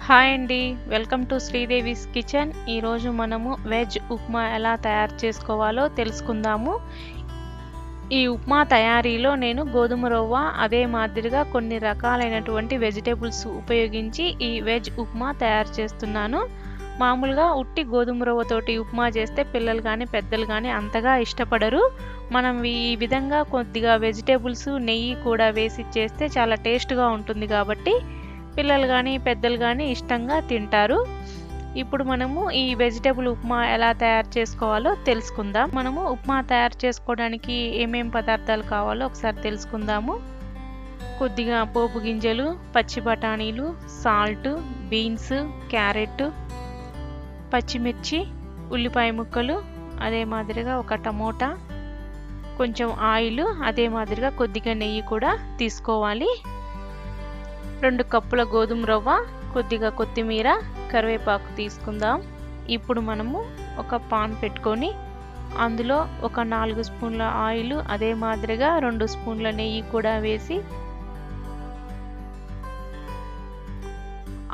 Hi అండి. Welcome to Sridevi's kitchen. ఈరోజు మనము వెజ్ ఉప్మా ఎలా తయారు చేసుకోవాలో తెలుసుకుందాము. ఈ ఉప్మా తయారీలో నేను గోధుమ రవ్వ అదే మాదిరిగా కొన్ని రకాలైనటువంటి వెజిటేబుల్స్ ఉపయోగించి ఈ వెజ్ ఉప్మా తయారు చేస్తున్నాను. మామూలుగా ఉట్టి గోధుమ రవ్వతోటి ఉప్మా చేస్తే పిల్లలు కానీ పెద్దలు కానీ అంతగా ఇష్టపడరు. మనం ఈ విధంగా కొద్దిగా వెజిటేబుల్స్ నెయ్యి కూడా వేసి చేస్తే చాలా టేస్ట్గా ఉంటుంది కాబట్టి పిల్లలు కానీ పెద్దలు కానీ ఇష్టంగా తింటారు. ఇప్పుడు మనము ఈ వెజిటేబుల్ ఉప్మా ఎలా తయారు చేసుకోవాలో తెలుసుకుందాం. మనము ఉప్మా తయారు చేసుకోవడానికి ఏమేం పదార్థాలు కావాలో ఒకసారి తెలుసుకుందాము. కొద్దిగా పోపు గింజలు, పచ్చి బఠానీలు, సాల్ట్, బీన్స్, క్యారెట్, పచ్చిమిర్చి, ఉల్లిపాయ ముక్కలు, అదే మాదిరిగా ఒక టమోటా, కొంచెం ఆయిల్, అదే మాదిరిగా కొద్దిగా నెయ్యి కూడా తీసుకోవాలి. 2 కప్పుల గోధుమ రవ్వ, కొద్దిగా కొత్తిమీర, కరివేపాకు తీసుకుందాం. ఇప్పుడు మనము ఒక పాన్ పెట్టుకొని అందులో ఒక 4 స్పూన్ల ఆయిల్, అదే మాదిరిగా 2 స్పూన్ల నెయ్యి కూడా వేసి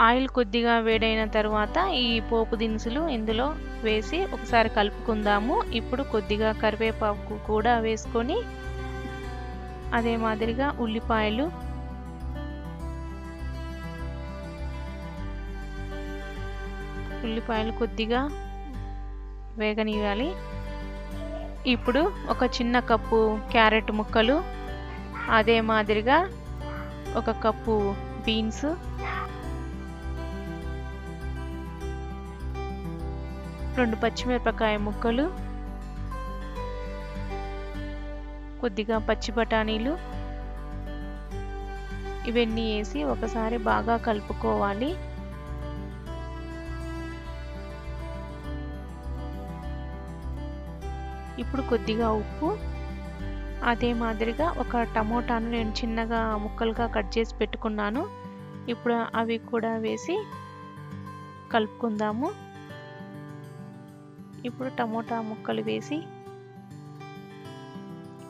ఆయిల్ కొద్దిగా వేడైన తర్వాత ఈ పోపు దినుసులు ఇందులో వేసి ఒకసారి కలుపుకుందాము. ఇప్పుడు కొద్దిగా కరివేపాకు కూడా వేసుకొని అదే మాదిరిగా ఉల్లిపాయలు, కొద్దిగా వేగనివ్వాలి. ఇప్పుడు ఒక చిన్న కప్పు క్యారెట్ ముక్కలు, అదే మాదిరిగా ఒక కప్పు బీన్స్, రెండు పచ్చిమిరపకాయ ముక్కలు, కొద్దిగా పచ్చి బఠానీలు, ఇవన్నీ వేసి ఒకసారి బాగా కలుపుకోవాలి. ఇప్పుడు కొద్దిగా ఉప్పు, అదే మాదిరిగా ఒక టమోటాను నేను చిన్నగా ముక్కలుగా కట్ చేసి పెట్టుకున్నాను. ఇప్పుడు అవి కూడా వేసి కలుపుకుందాము. ఇప్పుడు టమోటా ముక్కలు వేసి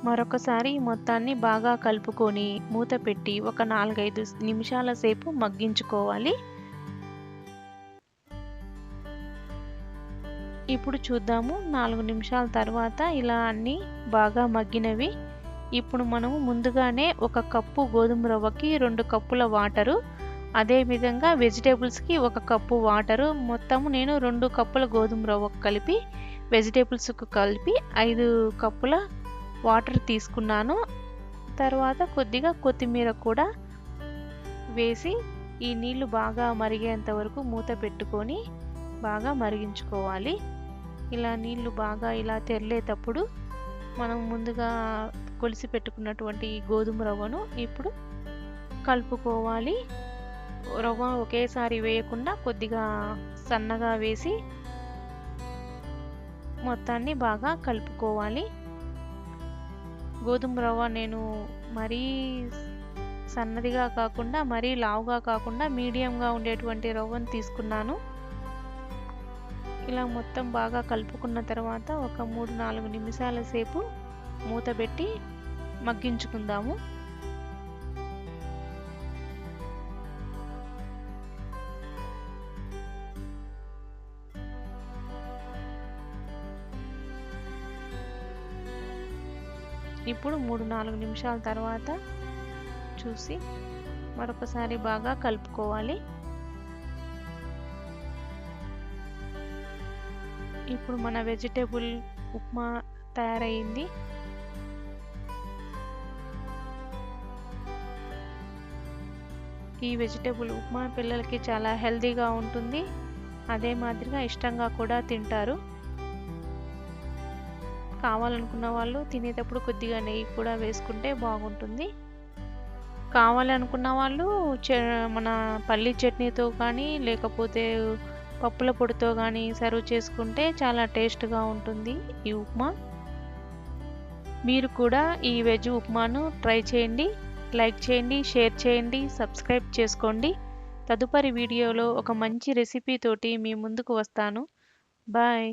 మరొకసారి మొత్తాన్ని బాగా కలుపుకొని మూత పెట్టి ఒక 4-5 నిమిషాల సేపు మగ్గించుకోవాలి. ఇప్పుడు చూద్దాము. 4 నిమిషాల తర్వాత ఇలా అన్నీ బాగా మగ్గినవి. ఇప్పుడు మనము ముందుగానే 1 కప్పు గోధుమ రవ్వకి 2 కప్పుల వాటరు, అదేవిధంగా వెజిటేబుల్స్కి 1 కప్పు వాటరు, మొత్తము నేను 2 కప్పుల గోధుమ రవ్వకు కలిపి వెజిటేబుల్స్కు కలిపి 5 కప్పుల వాటర్ తీసుకున్నాను. తర్వాత కొద్దిగా కొత్తిమీర కూడా వేసి ఈ నీళ్లు బాగా మరిగేంత వరకు మూత పెట్టుకొని బాగా మరిగించుకోవాలి. ఇలా నీళ్లు బాగా ఇలా తెరలేటప్పుడు మనం ముందుగా కొలిసి పెట్టుకున్నటువంటి గోధుమ రవ్వను ఇప్పుడు కలుపుకోవాలి. రవ్వ ఒకేసారి వేయకుండా కొద్దిగా సన్నగా వేసి మొత్తాన్ని బాగా కలుపుకోవాలి. గోధుమ రవ్వ నేను మరీ సన్నదిగా కాకుండా మరీ లావుగా కాకుండా మీడియంగా ఉండేటువంటి రవ్వను తీసుకున్నాను. ఇలా మొత్తం బాగా కలుపుకున్న తర్వాత ఒక 3-4 నిమిషాల సేపు మూత పెట్టి మగ్గించుకుందాము. ఇప్పుడు 3-4 నిమిషాల తర్వాత చూసి మరొకసారి బాగా కలుపుకోవాలి. ఇప్పుడు మన వెజిటేబుల్ ఉప్మా తయారైంది. ఈ వెజిటేబుల్ ఉప్మా పిల్లలకి చాలా హెల్తీగా ఉంటుంది, అదే మాదిరిగా ఇష్టంగా కూడా తింటారు. కావాలనుకున్న వాళ్ళు తినేటప్పుడు కొద్దిగా నెయ్యి కూడా వేసుకుంటే బాగుంటుంది. కావాలనుకున్న వాళ్ళు మన పల్లి చట్నీతో కానీ లేకపోతే పప్పుల పొడితో కానీ సర్వ్ చేసుకుంటే చాలా టేస్ట్గా ఉంటుంది ఈ ఉప్మా. మీరు కూడా ఈ వెజ్ ఉప్మాను ట్రై చేయండి. లైక్ చేయండి, షేర్ చేయండి, సబ్స్క్రైబ్ చేసుకోండి. తదుపరి వీడియోలో ఒక మంచి రెసిపీ తోటి మీ ముందుకు వస్తాను. బాయ్.